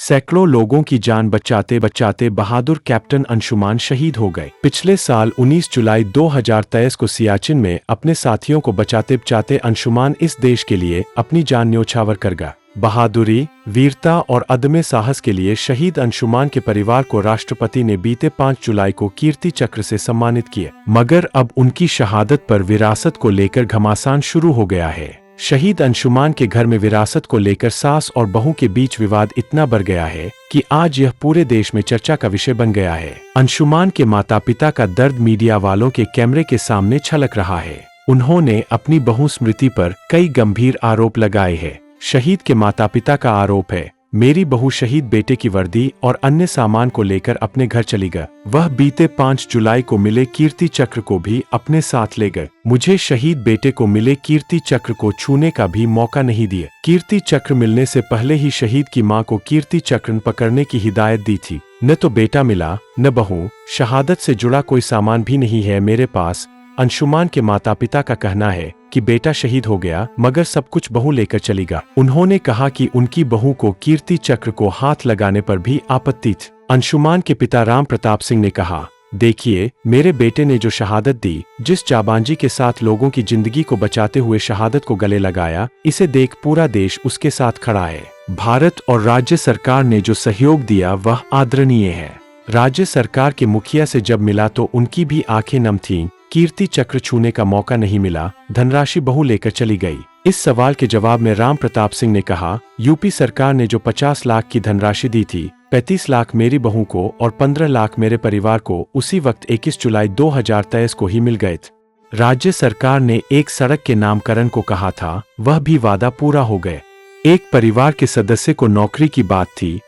सैकड़ों लोगों की जान बचाते बचाते बहादुर कैप्टन अंशुमान शहीद हो गए। पिछले साल 19 जुलाई 2023 को सियाचिन में अपने साथियों को बचाते बचाते अंशुमान इस देश के लिए अपनी जान न्योछावर कर गया। बहादुरी, वीरता और अदम्य साहस के लिए शहीद अंशुमान के परिवार को राष्ट्रपति ने बीते 5 जुलाई को कीर्ति चक्र से सम्मानित किया, मगर अब उनकी शहादत पर विरासत को लेकर घमासान शुरू हो गया है। शहीद अंशुमान के घर में विरासत को लेकर सास और बहू के बीच विवाद इतना बढ़ गया है कि आज यह पूरे देश में चर्चा का विषय बन गया है। अंशुमान के माता पिता का दर्द मीडिया वालों के कैमरे के सामने छलक रहा है। उन्होंने अपनी बहू स्मृति पर कई गंभीर आरोप लगाए हैं। शहीद के माता पिता का आरोप है, मेरी बहू शहीद बेटे की वर्दी और अन्य सामान को लेकर अपने घर चली गई। वह बीते 5 जुलाई को मिले कीर्ति चक्र को भी अपने साथ ले गए। मुझे शहीद बेटे को मिले कीर्ति चक्र को छूने का भी मौका नहीं दिया। कीर्ति चक्र मिलने से पहले ही शहीद की मां को कीर्ति चक्र पकड़ने की हिदायत दी थी। न तो बेटा मिला, न बहू। शहादत से जुड़ा कोई सामान भी नहीं है मेरे पास। अंशुमान के माता पिता का कहना है कि बेटा शहीद हो गया मगर सब कुछ बहू लेकर चली गई। उन्होंने कहा कि उनकी बहू को कीर्ति चक्र को हाथ लगाने पर भी आपत्ति थी। अंशुमान के पिता राम प्रताप सिंह ने कहा, देखिए, मेरे बेटे ने जो शहादत दी, जिस जाबांजी के साथ लोगों की जिंदगी को बचाते हुए शहादत को गले लगाया, इसे देख पूरा देश उसके साथ खड़ा है। भारत और राज्य सरकार ने जो सहयोग दिया वह आदरणीय है। राज्य सरकार के मुखिया से जब मिला तो उनकी भी आंखें नम थीं। कीर्ति चक्र छूने का मौका नहीं मिला, धनराशि बहू लेकर चली गई। इस सवाल के जवाब में राम प्रताप सिंह ने कहा, यूपी सरकार ने जो 50 लाख की धनराशि दी थी, 35 लाख मेरी बहू को और 15 लाख मेरे परिवार को उसी वक्त 21 जुलाई 2023 को ही मिल गए थे। राज्य सरकार ने एक सड़क के नामकरण को कहा था, वह भी वादा पूरा हो गए। एक परिवार के सदस्य को नौकरी की बात थी,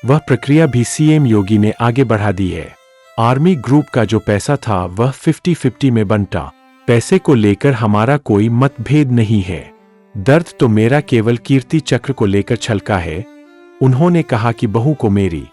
वह प्रक्रिया भी सीएम योगी ने आगे बढ़ा दी है। आर्मी ग्रुप का जो पैसा था वह 50-50 में बंटा। पैसे को लेकर हमारा कोई मतभेद नहीं है। दर्द तो मेरा केवल कीर्ति चक्र को लेकर छलका है। उन्होंने कहा कि बहू को मेरी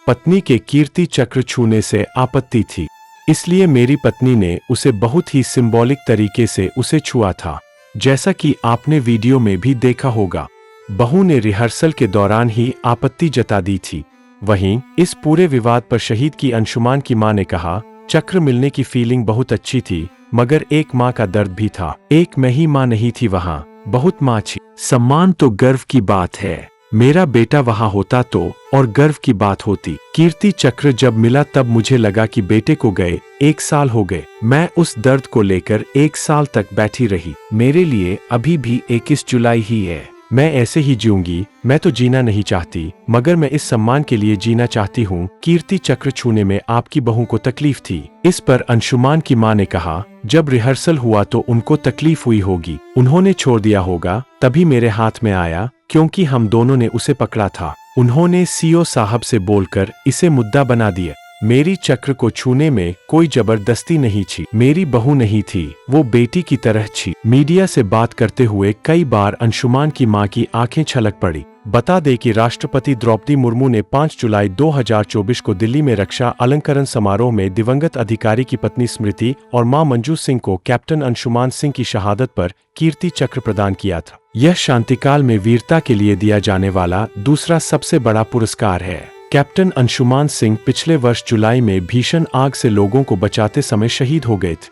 पत्नी के कीर्ति चक्र छूने से आपत्ति थी, इसलिए मेरी पत्नी ने उसे बहुत ही सिंबॉलिक तरीके से उसे छुआ था, जैसा कि आपने वीडियो में भी देखा होगा। बहू ने रिहर्सल के दौरान ही आपत्ति जता दी थी। वहीं इस पूरे विवाद पर शहीद की अंशुमान की मां ने कहा, चक्र मिलने की फीलिंग बहुत अच्छी थी, मगर एक मां का दर्द भी था। एक मैं ही मां नहीं थी वहां, बहुत मां थी। सम्मान तो गर्व की बात है। मेरा बेटा वहां होता तो और गर्व की बात होती। कीर्ति चक्र जब मिला तब मुझे लगा कि बेटे को गए 1 साल हो गए। मैं उस दर्द को लेकर 1 साल तक बैठी रही। मेरे लिए अभी भी 21 जुलाई ही है। मैं ऐसे ही जीऊंगी। मैं तो जीना नहीं चाहती, मगर मैं इस सम्मान के लिए जीना चाहती हूँ। कीर्ति चक्र छूने में आपकी बहू को तकलीफ थी। इस पर अंशुमान की मां ने कहा, जब रिहर्सल हुआ तो उनको तकलीफ हुई होगी, उन्होंने छोड़ दिया होगा, तभी मेरे हाथ में आया, क्योंकि हम दोनों ने उसे पकड़ा था। उन्होंने सीओ साहब से बोलकर इसे मुद्दा बना दिया। मेरी चक्र को छूने में कोई जबरदस्ती नहीं थी। मेरी बहू नहीं थी, वो बेटी की तरह थी। मीडिया से बात करते हुए कई बार अंशुमान की मां की आंखें छलक पड़ी। बता दें कि राष्ट्रपति द्रौपदी मुर्मू ने 5 जुलाई 2024 को दिल्ली में रक्षा अलंकरण समारोह में दिवंगत अधिकारी की पत्नी स्मृति और मां मंजू सिंह को कैप्टन अंशुमान सिंह की शहादत पर कीर्ति चक्र प्रदान किया था। यह शांतिकाल में वीरता के लिए दिया जाने वाला दूसरा सबसे बड़ा पुरस्कार है। कैप्टन अंशुमान सिंह पिछले वर्ष जुलाई में भीषण आग से लोगों को बचाते समय शहीद हो गए थे।